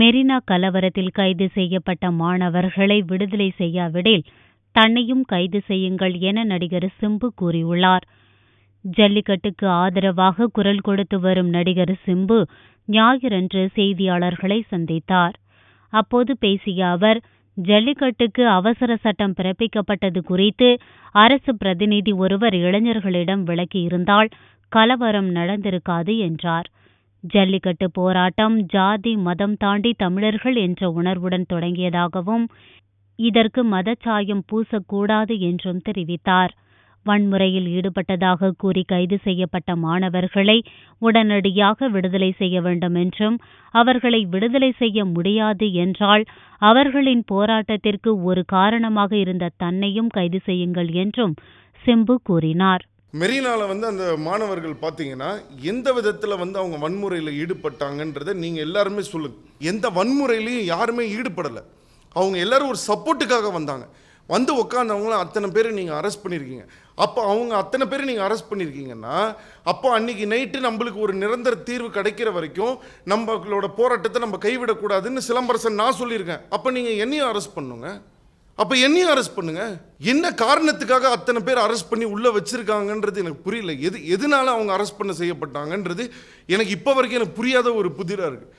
மெரினா கலவரத்தில் கைது செய்யப்பட்ட மாணவர்களை விடுதலை செய்யாவிடில் தன்னையும் கைது செய்யுங்கள் என நடிகர் சிம்பு கூறியுள்ளார். ஜல்லிக்கட்டுக்கு ஆதரவாக குரல் கொடுத்து வரும் நடிகர் சிம்பு ஞாயிறன்று செய்தியாளர்களை சந்தித்தார். அப்போது பேசிய அவர், ஜல்லிக்கட்டுக்கு அவசர சட்டம் பிறப்பிக்கப்பட்டது குறித்து அரசு பிரதிநிதி ஒருவர் இளைஞர்களிடம் விளக்கியிருந்தால் கலவரம் நடந்திருக்காது என்றார். ஜல்லிக்கட்டு போராட்டம் ஜாதி மதம் தாண்டி தமிழர்கள் என்ற உணர்வுடன் தொடங்கியதாகவும் இதற்கு மதச்சாயம் பூசக்கூடாது என்றும் தெரிவித்தார். வன்முறையில் ஈடுபட்டதாக கூறி கைது செய்யப்பட்ட மாணவர்களை உடனடியாக விடுதலை செய்ய வேண்டும் என்றும், அவர்களை விடுதலை செய்ய முடியாது என்றால் அவர்களின் போராட்டத்திற்கு ஒரு காரணமாக இருந்த தன்னையும் கைது செய்யுங்கள் என்றும் சிம்பு கூறினார். மெரினால அந்த மாணவர்கள் பார்த்தீங்கன்னா எந்த விதத்தில் அவங்க வன்முறையில் ஈடுபட்டாங்கன்றதை நீங்கள் எல்லாருமே சொல்லுங்க. எந்த வன்முறையிலையும் யாருமே ஈடுபடலை. அவங்க எல்லாரும் ஒரு சப்போர்ட்டுக்காக வந்தாங்க. வந்து உட்காந்தவங்களாம் அத்தனை பேர் நீங்கள் அரெஸ்ட் பண்ணியிருக்கீங்க. அப்போ அவங்க அத்தனை பேர் நீங்கள் அரெஸ்ட் பண்ணியிருக்கீங்கன்னா அப்போ அன்றைக்கி நைட்டு நம்மளுக்கு ஒரு நிரந்தர தீர்வு கிடைக்கிற வரைக்கும் நம்மளோட போராட்டத்தை நம்ம கைவிடக்கூடாதுன்னு சிலம்பரசன் நான் சொல்லியிருக்கேன். அப்போ நீங்கள் என்னையும் அரெஸ்ட் பண்ணுங்க. அப்போ என்னையும் அரெஸ்ட் பண்ணுங்க. என்ன காரணத்துக்காக அத்தனை பேர் அரெஸ்ட் பண்ணி உள்ளே வச்சுருக்காங்கன்றது எனக்கு புரியல. எதனால அவங்க அரெஸ்ட் பண்ண செய்யப்பட்டாங்கன்றது எனக்கு இப்போ வரைக்கும் எனக்கு புரியாத ஒரு புதிராக இருக்குது.